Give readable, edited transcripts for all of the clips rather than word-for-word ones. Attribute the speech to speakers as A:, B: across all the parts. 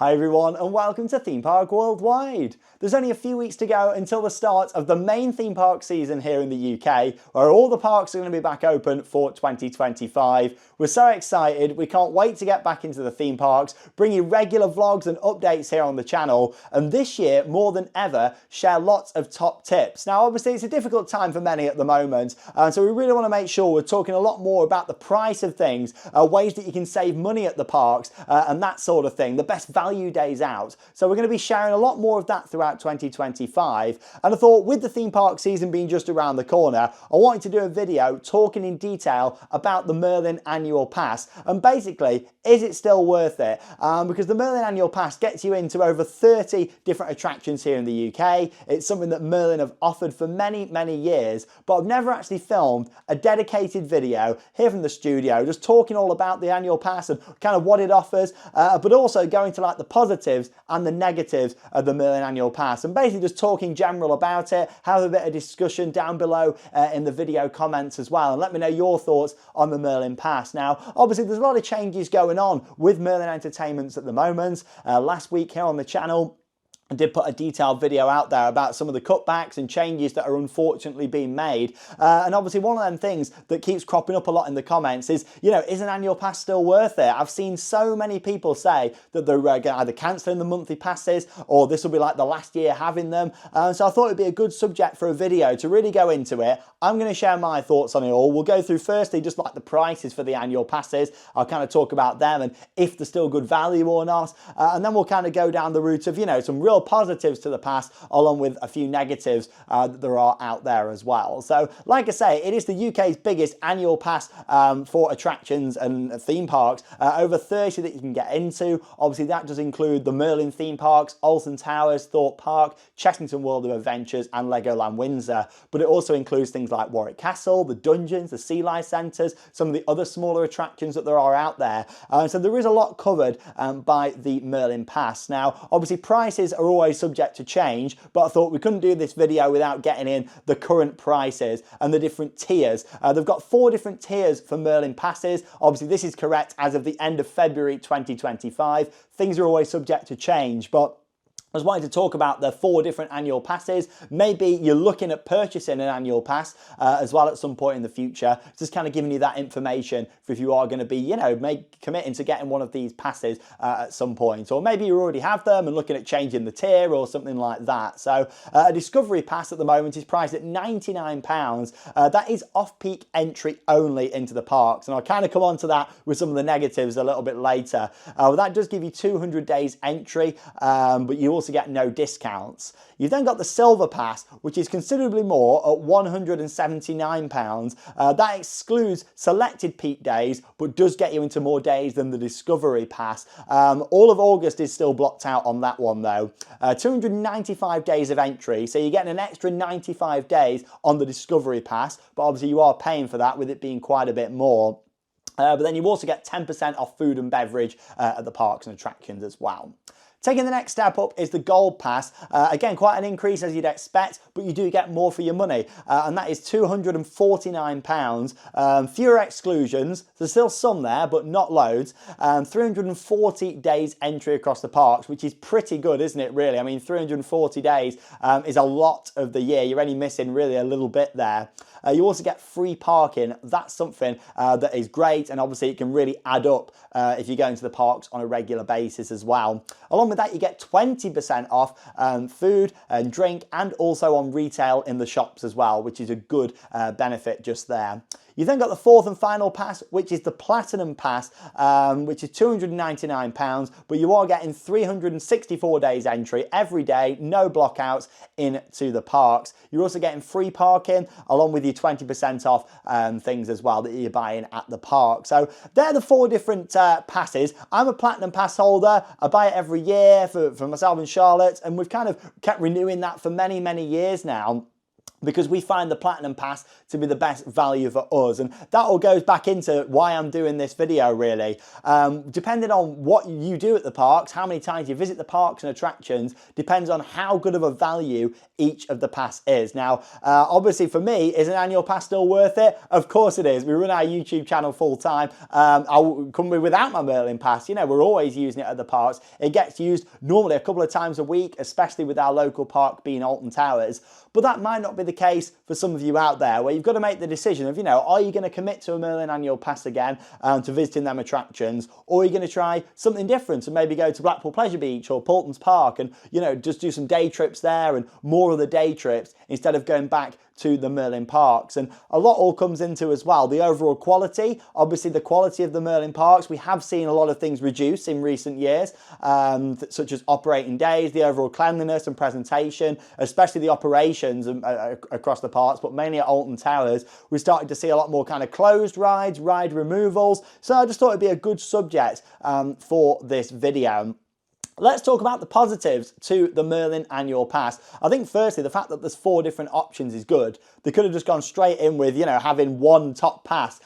A: Hi everyone and welcome to Theme Park Worldwide. There's only a few weeks to go until the start of the main theme park season here in the UK, where all the parks are going to be back open for 2025. We're so excited, we can't wait to get back into the theme parks, bring you regular vlogs and updates here on the channel, and this year, more than ever, share lots of top tips. Now obviously it's a difficult time for many at the moment, so we really want to make sure we're talking a lot more about the price of things, ways that you can save money at the parks, and that sort of thing, the best value days out. So we're going to be sharing a lot more of that throughout 2025, and I thought with the theme park season being just around the corner, I wanted to do a video talking in detail about the Merlin Annual Pass, and basically, is it still worth it? Because the Merlin Annual Pass gets you into over 30 different attractions here in the UK. It's something that Merlin have offered for many years, but I've never actually filmed a dedicated video here from the studio, just talking all about the Annual Pass and kind of what it offers, but also going to like the positives and the negatives of the Merlin Annual Pass, and basically just talking general about it, have a bit of discussion down below in the video comments as well, and let me know your thoughts on the Merlin Pass. Now obviously there's a lot of changes going on with Merlin Entertainments at the moment. Last week here on the channel I did put a detailed video out there about some of the cutbacks and changes that are unfortunately being made. And obviously one of them things that keeps cropping up a lot in the comments is, you know, is an annual pass still worth it? I've seen so many people say that they're either cancelling the monthly passes or this will be like the last year having them. So I thought it'd be a good subject for a video to really go into it. I'm going to share my thoughts on it all. We'll go through firstly just like the prices for the annual passes. I'll kind of talk about them and if they're still good value or not. And then we'll kind of go down the route of, you know, some real positives to the pass along with a few negatives that there are out there as well. So like I say, it is the UK's biggest annual pass for attractions and theme parks, over 30 that you can get into. Obviously that does include the Merlin theme parks, Alton Towers, Thorpe Park, Chessington World of Adventures and Legoland Windsor, but it also includes things like Warwick Castle, the dungeons, the sea life centres, some of the other smaller attractions that there are out there. So there is a lot covered by the Merlin Pass. Now obviously prices are always subject to change, but I thought we couldn't do this video without getting in the current prices and the different tiers. They've got 4 different tiers for Merlin passes. Obviously this is correct as of the end of February 2025. Things are always subject to change, but I was wanting to talk about the 4 different annual passes. Maybe you're looking at purchasing an annual pass as well at some point in the future. Just kind of giving you that information for if you are going to be, you know, committing to getting one of these passes at some point. Or maybe you already have them and looking at changing the tier or something like that. So a Discovery Pass at the moment is priced at £99. That is off-peak entry only into the parks. And I'll kind of come on to that with some of the negatives a little bit later. That does give you 200 days entry, but you also get no discounts. You've then got the Silver Pass, which is considerably more at £179. That excludes selected peak days, but does get you into more days than the Discovery Pass. All of August is still blocked out on that one though. 295 days of entry, so you're getting an extra 95 days on the Discovery Pass, but obviously you are paying for that with it being quite a bit more. But then you also get 10% off food and beverage at the parks and attractions as well. Taking the next step up is the Gold Pass. Again, quite an increase as you'd expect, but you do get more for your money, and that is £249. Fewer exclusions, there's still some there, but not loads. 340 days entry across the parks, which is pretty good, isn't it, really? I mean, 340 days is a lot of the year. You're only missing really a little bit there. You also get free parking. That's something that is great, and obviously it can really add up if you go into the parks on a regular basis as well. Along with that, you get 20% off food and drink, and also on retail in the shops as well, which is a good benefit just there. You then got the 4th and final pass, which is the Platinum Pass, which is £299, but you are getting 364 days entry every day, no blockouts into the parks. You're also getting free parking along with your 20% off things as well that you're buying at the park. So they're the 4 different passes. I'm a Platinum Pass holder. I buy it every year for myself and Charlotte, and we've kind of kept renewing that for many years now. because we find the Platinum Pass to be the best value for us. And that all goes back into why I'm doing this video, really. Depending on what you do at the parks, how many times you visit the parks and attractions, depends on how good of a value each of the pass is. Now, obviously for me, is an annual pass still worth it? Of course it is. We run our YouTube channel full time. I couldn't be without my Merlin Pass. You know, we're always using it at the parks. It gets used normally a couple of times a week, especially with our local park being Alton Towers. But that might not be the case for some of you out there, where you've got to make the decision of, you know, are you going to commit to a Merlin Annual Pass again to visiting them attractions, or are you going to try something different and maybe go to Blackpool Pleasure Beach or Paultons Park and, you know, just do some day trips there and more of the day trips instead of going back to the Merlin parks. And a lot all comes into as well the overall quality. Obviously the quality of the Merlin parks, we have seen a lot of things reduce in recent years, such as operating days, the overall cleanliness and presentation, especially the operations across the parks, but mainly at Alton Towers. We're starting to see a lot more kind of closed rides, ride removals. So I just thought it'd be a good subject for this video. Let's talk about the positives to the Merlin Annual Pass. I think firstly, the fact that there's 4 different options is good. They could have just gone straight in with, you know, having one top pass,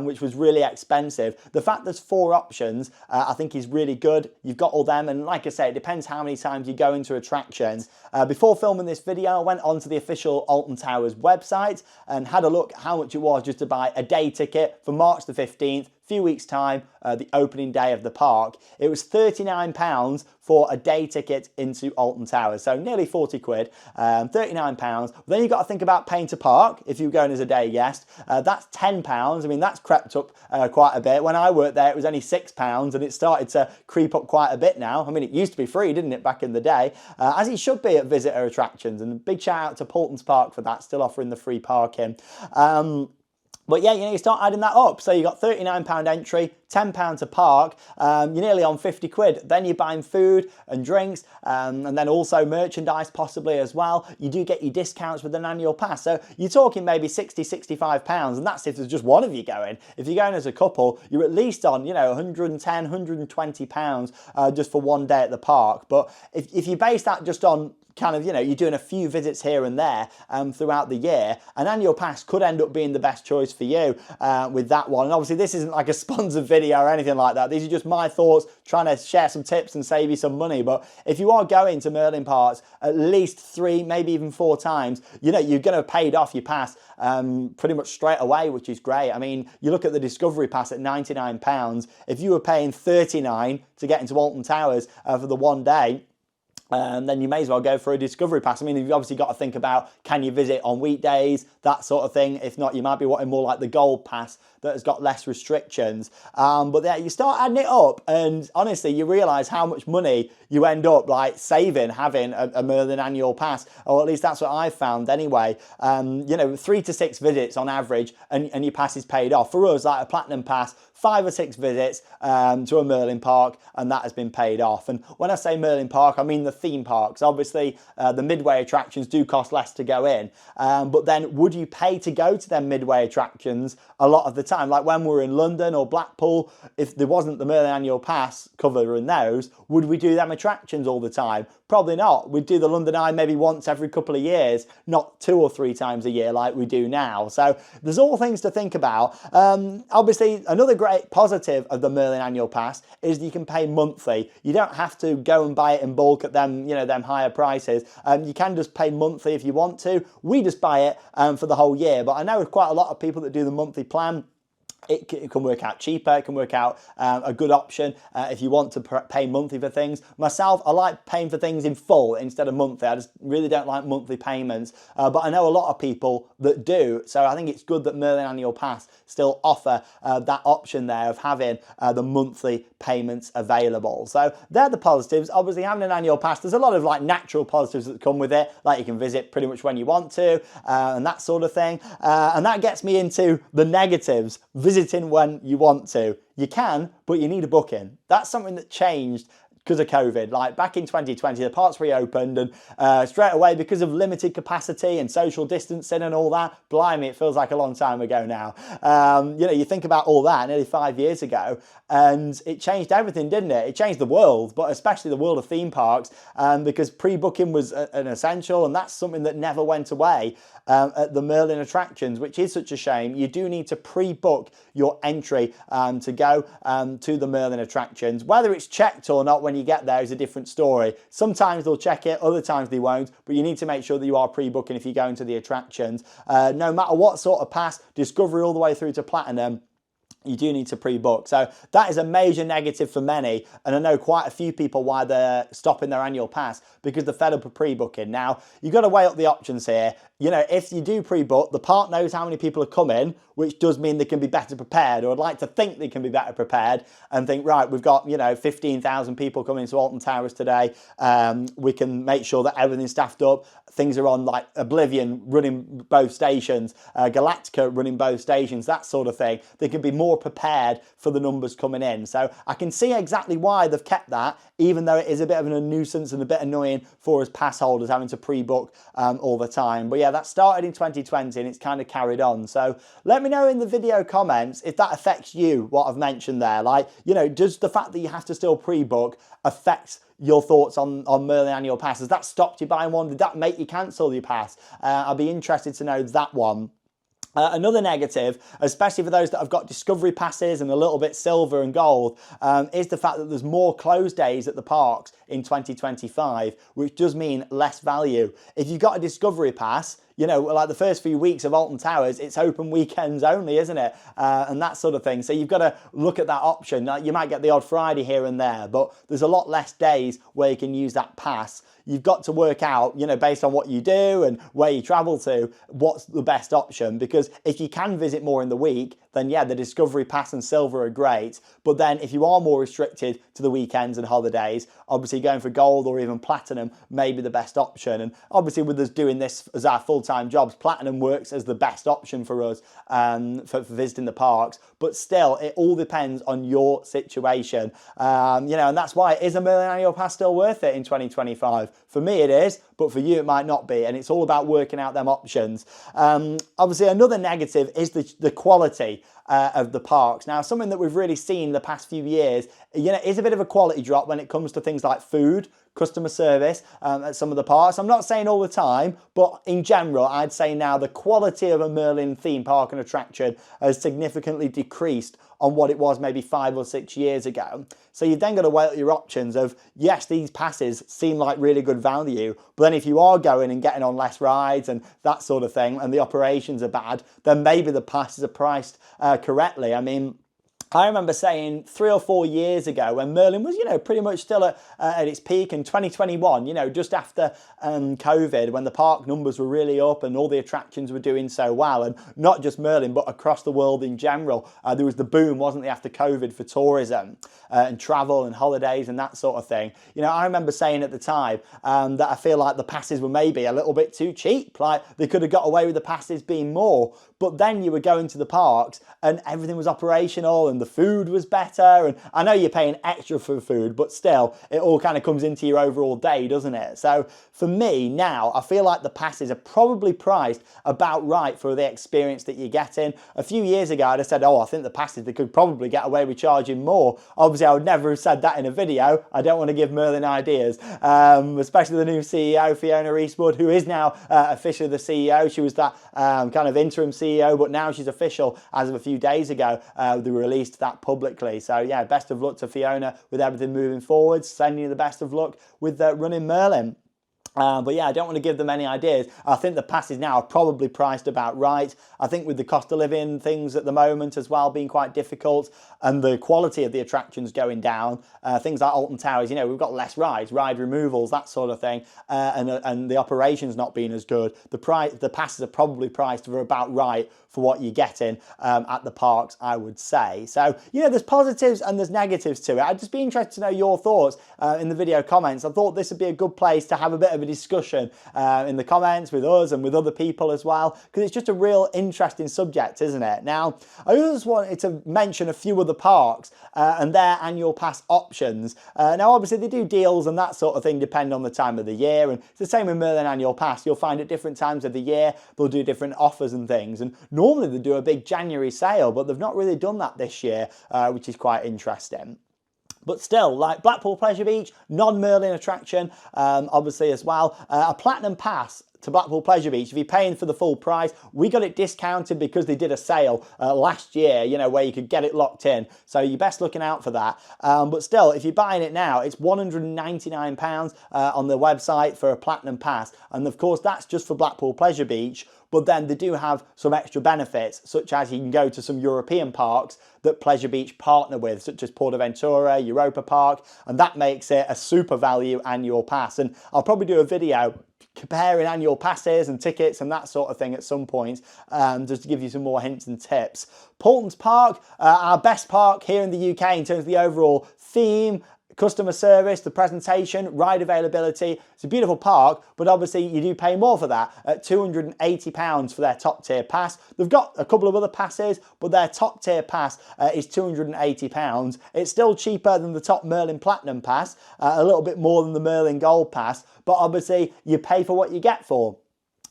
A: which was really expensive. The fact there's 4 options, I think is really good. You've got all them, and like I say, it depends how many times you go into attractions. Before filming this video, I went onto the official Alton Towers website and had a look how much it was just to buy a day ticket for March the 15th, few weeks time, the opening day of the park. It was £39 for a day ticket into Alton Towers, so nearly 40 quid, £39. Then you've got to think about paying to park if you're going as a day guest. That's £10. I mean, that's crept up quite a bit. When I worked there, it was only £6, and it started to creep up quite a bit now. I mean, it used to be free, didn't it, back in the day, as it should be at visitor attractions, and a big shout out to Paultons Park for that, still offering the free parking. But yeah, you know, you start adding that up. So you got £39 entry, £10 to park, you're nearly on 50 quid. Then you're buying food and drinks, and then also merchandise possibly as well. You do get your discounts with an annual pass. So you're talking maybe 60, £65, and that's if there's just one of you going. If you're going as a couple, you're at least on, you know, 110, £120 just for one day at the park. But if you base that just on kind of, you know, you're doing a few visits here and there throughout the year, an annual pass could end up being the best choice for you with that one. And obviously this isn't like a sponsored video or anything like that. These are just my thoughts, trying to share some tips and save you some money. But if you are going to Merlin parks at least 3, maybe even 4 times, you know, you're going to have paid off your pass pretty much straight away, which is great. I mean, you look at the Discovery Pass at £99. If you were paying £39 to get into Alton Towers for the one day, then you may as well go for a Discovery Pass. I mean, you've obviously got to think about, can you visit on weekdays, that sort of thing. If not, you might be wanting more like the Gold Pass that has got less restrictions. But yeah, you start adding it up, and honestly, you realise how much money you end up like saving having a Merlin Annual Pass, or at least that's what I've found anyway. You know, 3 to 6 visits on average, and your pass is paid off. For us, like a Platinum Pass, 5 or 6 visits to a Merlin park, and that has been paid off. And when I say Merlin park, I mean the theme parks. Obviously, the midway attractions do cost less to go in, but then would you pay to go to them midway attractions a lot of the time? Like when we were in London or Blackpool, if there wasn't the Merlin Annual Pass covering those, would we do them attractions all the time? Probably not. We'd do the London Eye maybe once every couple of years, not 2 or 3 times a year like we do now. So there's all things to think about. Obviously, another great positive of the Merlin Annual Pass is that you can pay monthly. You don't have to go and buy it in bulk at them, you know, them higher prices. You can just pay monthly if you want to. We just buy it for the whole year. But I know quite a lot of people that do the monthly plan. It can work out cheaper, it can work out a good option if you want to pay monthly for things. Myself, I like paying for things in full instead of monthly. I just really don't like monthly payments, but I know a lot of people that do, so I think it's good that Merlin Annual Pass still offer that option there of having the monthly payments available. So they're the positives. Obviously, having an annual pass, there's a lot of like natural positives that come with it, like you can visit pretty much when you want to and that sort of thing. And that gets me into the negatives. Visiting when you want to. You can, but you need a booking. That's something that changed because of COVID. Like back in 2020, the parks reopened and straight away, because of limited capacity and social distancing and all that, blimey, it feels like a long time ago now. You know, you think about all that nearly 5 years ago, and it changed everything, didn't it? It changed the world, but especially the world of theme parks, because pre-booking was an essential, and that's something that never went away at the Merlin attractions, which is such a shame. You do need to pre-book your entry to go to the Merlin attractions. Whether it's checked or not when you get there is a different story. Sometimes they'll check it, other times they won't, but you need to make sure that you are pre-booking if you're going to the attractions. No matter what sort of pass, Discovery all the way through to Platinum, you do need to pre-book. So that is a major negative for many, and I know quite a few people why they're stopping their annual pass, because they're fed up of pre-booking. Now, you've got to weigh up the options here. You know, if you do pre-book, the park knows how many people are coming, which does mean they can be better prepared, or I'd like to think they can be better prepared and think, right, we've got, you know, 15,000 people coming to Alton Towers today. We can make sure that everything's staffed up. Things are on, like Oblivion running both stations, Galactica running both stations, that sort of thing. They can be more prepared for the numbers coming in. So I can see exactly why they've kept that, even though it is a bit of a nuisance and a bit annoying for us pass holders having to pre-book all the time. But yeah, that started in 2020 and it's kind of carried on. So let me know in the video comments if that affects you, what I've mentioned there. Like, you know, does the fact that you have to still pre-book affect your thoughts on Merlin Annual Pass? Has that stopped you buying one? Did that make you cancel your pass? I'd be interested to know that one. Another negative, especially for those that have got Discovery passes and a little bit silver and gold, is the fact that there's more closed days at the parks in 2025, which does mean less value. If you've got a Discovery pass, you know, like the first few weeks of Alton Towers, it's open weekends only, isn't it? And that sort of thing. So you've got to look at that option. You might get the odd Friday here and there, but there's a lot less days where you can use that pass. You've got to work out, you know, based on what you do and where you travel to, what's the best option. Because if you can visit more in the week, then yeah, the Discovery Pass and Silver are great. But then if you are more restricted to the weekends and holidays, obviously going for Gold or even Platinum may be the best option. And obviously with us doing this as our full-time jobs, Platinum works as the best option for us for visiting the parks. But still, it all depends on your situation. You know, and that's why, is a Merlin Annual Pass still worth it in 2025? For me it is, but for you it might not be, and it's all about working out them options. Obviously another negative is the quality of the parks. Now, something that we've really seen the past few years, you know, is a bit of a quality drop when it comes to things like food, customer service at some of the parks. I'm not saying all the time, but in general, I'd say now the quality of a Merlin theme park and attraction has significantly decreased on what it was maybe 5 or 6 years ago. So you've then got to weigh up your options of, yes, these passes seem like really good value, but then if you are going and getting on less rides and that sort of thing, and the operations are bad, then maybe the passes are priced correctly. I mean, I remember saying 3 or 4 years ago when Merlin was, you know, pretty much still at its peak, in 2021, you know, just after COVID, when the park numbers were really up and all the attractions were doing so well, and not just Merlin, but across the world in general. There was the boom, wasn't there, after COVID for tourism and travel and holidays and that sort of thing. You know, I remember saying at the time that I feel like the passes were maybe a little bit too cheap. Like they could have got away with the passes being more. But then you were going to the parks and everything was operational and the food was better. And I know you're paying extra for food, but still, it all kind of comes into your overall day, doesn't it? So for me now, I feel like the passes are probably priced about right for the experience that you're getting. A few years ago, I'd have said, oh, I think the passes, they could probably get away with charging more. Obviously, I would never have said that in a video. I don't want to give Merlin ideas, especially the new CEO, Fiona Eastwood, who is now officially the CEO. She was that kind of interim CEO, but now she's official as of a few days ago. They released that publicly. So yeah, best of luck to Fiona with everything moving forward. Sending you the best of luck with running Merlin. But yeah, I don't want to give them any ideas. I think the passes now are probably priced about right. I think with the cost of living things at the moment as well being quite difficult, and the quality of the attractions going down, things like Alton Towers, you know, we've got less rides, ride removals, that sort of thing, and the operations not being as good. The passes are probably priced for about right for what you're getting at the parks, I would say. So, you know, there's positives and there's negatives to it. I'd just be interested to know your thoughts in the video comments. I thought this would be a good place to have a bit of a a discussion in the comments with us and with other people as well, because it's just a real interesting subject, isn't it? Now, I just wanted to mention a few other parks and their annual pass options. Now, obviously, they do deals and that sort of thing depend on the time of the year, and it's the same with Merlin Annual Pass. You'll find at different times of the year, they'll do different offers and things, and normally they do a big January sale, but they've not really done that this year, which is quite interesting. But still, like Blackpool Pleasure Beach, non-Merlin attraction, obviously as well. A Platinum Pass to Blackpool Pleasure Beach, if you're paying for the full price, we got it discounted because they did a sale last year, you know, where you could get it locked in. So you're best looking out for that. But still, if you're buying it now, it's £199 on the website for a Platinum Pass. And of course, that's just for Blackpool Pleasure Beach. But then they do have some extra benefits, such as you can go to some European parks that Pleasure Beach partner with, such as Portaventura, Europa Park, and that makes it a super value annual pass. And I'll probably do a video comparing annual passes and tickets and that sort of thing at some point, just to give you some more hints and tips. Paultons Park, our best park here in the UK in terms of the overall theme, customer service, the presentation, ride availability. It's a beautiful park, but obviously you do pay more for that at £280 for their top tier pass. They've got a couple of other passes, but their top tier pass is £280. It's still cheaper than the top Merlin Platinum Pass, a little bit more than the Merlin Gold Pass, but obviously you pay for what you get for.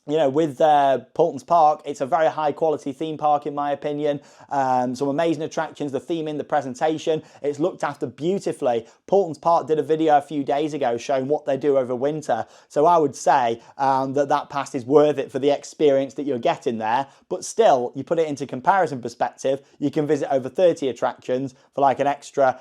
A: You know, with Paultons Park, it's a very high quality theme park in my opinion. Some amazing attractions, the theming, the presentation, it's looked after beautifully. Paultons Park did a video a few days ago showing what they do over winter. So I would say that pass is worth it for the experience that you're getting there. But still, you put it into comparison perspective, you can visit over 30 attractions for like an extra,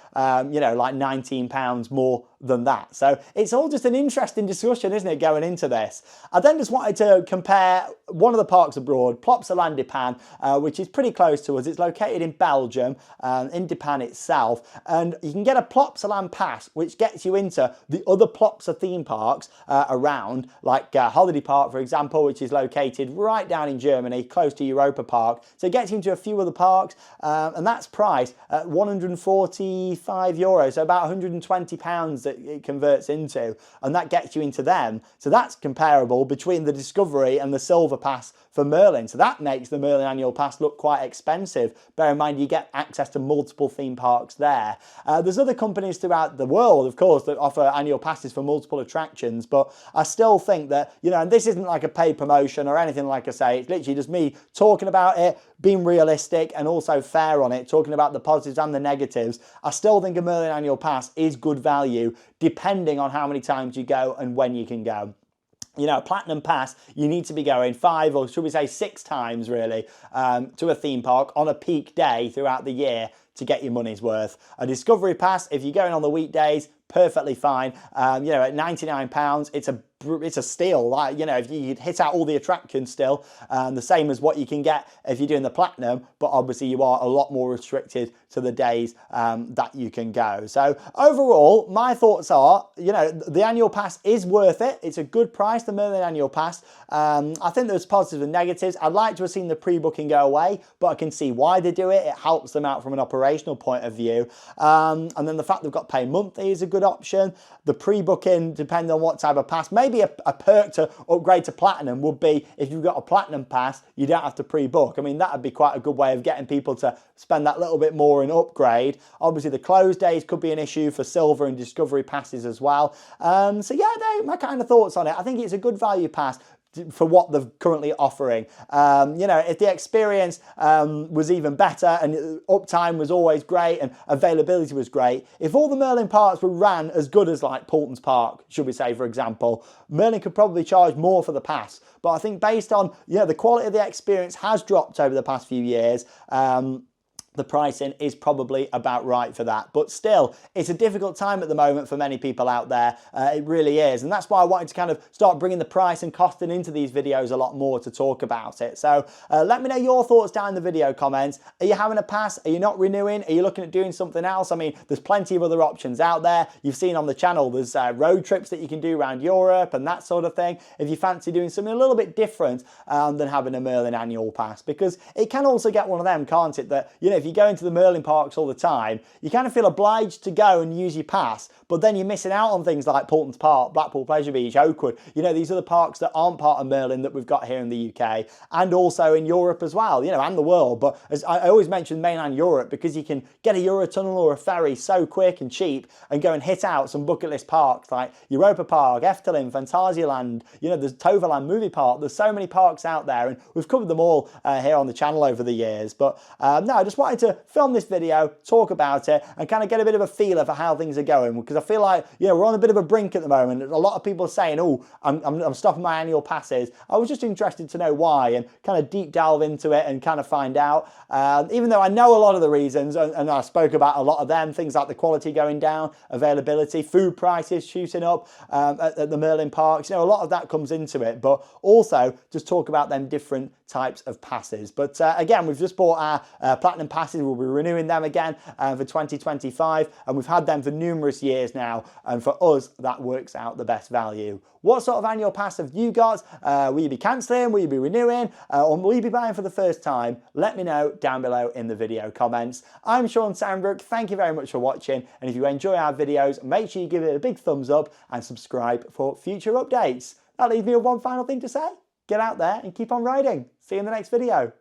A: you know, like £19 more than that. So it's all just an interesting discussion, isn't it, going into this. I then just wanted to compare one of the parks abroad, Plopsaland Dipan, which is pretty close to us. It's located in Belgium, in Dipan itself, and you can get a Plopsaland pass, which gets you into the other Plopsa theme parks around, like Holiday Park, for example, which is located right down in Germany, close to Europa Park. So it gets you into a few other parks, and that's priced at €145, so about £120 that it converts into, and that gets you into them. So that's comparable between the Discovery and the Silver Pass for Merlin. So that makes the Merlin Annual Pass look quite expensive. Bear in mind, you get access to multiple theme parks there. There's other companies throughout the world, of course, that offer annual passes for multiple attractions, but I still think that, you know, and this isn't like a paid promotion or anything, like I say, it's literally just me talking about it, being realistic and also fair on it, talking about the positives and the negatives. I still think a Merlin Annual Pass is good value, depending on how many times you go and when you can go. You know, a Platinum Pass, you need to be going 5 or should we say 6 times really to a theme park on a peak day throughout the year to get your money's worth. A Discovery Pass, if you're going on the weekdays, perfectly fine. You know, at £99, it's a steal. Like, you know, if you hit out all the attractions still, the same as what you can get if you're doing the Platinum, but obviously you are a lot more restricted to the days that you can go. So overall, my thoughts are, you know, the annual pass is worth it. It's a good price, the Merlin Annual Pass. I think there's positives and negatives. I'd like to have seen the pre-booking go away, but I can see why they do it. It helps them out from an operational point of view. And then the fact they've got pay monthly is a good option. The pre-booking, depending on what type of pass, maybe a perk to upgrade to Platinum would be if you've got a Platinum Pass, you don't have to pre-book. I mean, that would be quite a good way of getting people to spend that little bit more and upgrade. Obviously, the close days could be an issue for Silver and Discovery passes as well. So yeah, they're my kind of thoughts on it. I think it's a good value pass for what they're currently offering. You know, if the experience was even better and uptime was always great and availability was great, if all the Merlin parks were ran as good as like Paultons Park, should we say, for example, Merlin could probably charge more for the pass. But I think based on, you know, the quality of the experience has dropped over the past few years, the pricing is probably about right for that. But still, it's a difficult time at the moment for many people out there. It really is. And that's why I wanted to kind of start bringing the price and costing into these videos a lot more to talk about it. So let me know your thoughts down in the video comments. Are you having a pass? Are you not renewing? Are you looking at doing something else? I mean, there's plenty of other options out there. You've seen on the channel, there's road trips that you can do around Europe and that sort of thing. If you fancy doing something a little bit different than having a Merlin Annual Pass, because it can also get one of them, can't it? That, you know, if you go into the Merlin parks all the time, you kind of feel obliged to go and use your pass, but then you're missing out on things like Poulton's Park, Blackpool Pleasure Beach, Oakwood, you know, these other parks that aren't part of Merlin that we've got here in the UK and also in Europe as well, you know, and the world. But as I always mention mainland Europe, because you can get a Eurotunnel or a ferry so quick and cheap and go and hit out some bucket list parks like Europa Park, Efteling, Phantasialand, you know, there's Toverland Movie Park. There's so many parks out there, and we've covered them all here on the channel over the years. But no, I just wanted to film this video, talk about it, and kind of get a bit of a feeler for how things are going, because I feel like, you know, we're on a bit of a brink at the moment. A lot of people are saying, oh, I'm stopping my annual passes. I was just interested to know why and kind of deep delve into it and kind of find out. Even though I know a lot of the reasons, and I spoke about a lot of them, things like the quality going down, availability, food prices shooting up at the Merlin parks, you know, a lot of that comes into it, but also just talk about them different types of passes. But again, we've just bought our platinum passes. We'll be renewing them again for 2025, and we've had them for numerous years now, and for us that works out the best value. What sort of annual pass have you got? Will you be cancelling? Will you be renewing? Or will you be buying for the first time? Let me know down below in the video comments. I'm Sean Sandbrook. Thank you very much for watching, and if you enjoy our videos, make sure you give it a big thumbs up and subscribe for future updates. That leaves me with one final thing to say. Get out there and keep on riding. See you in the next video.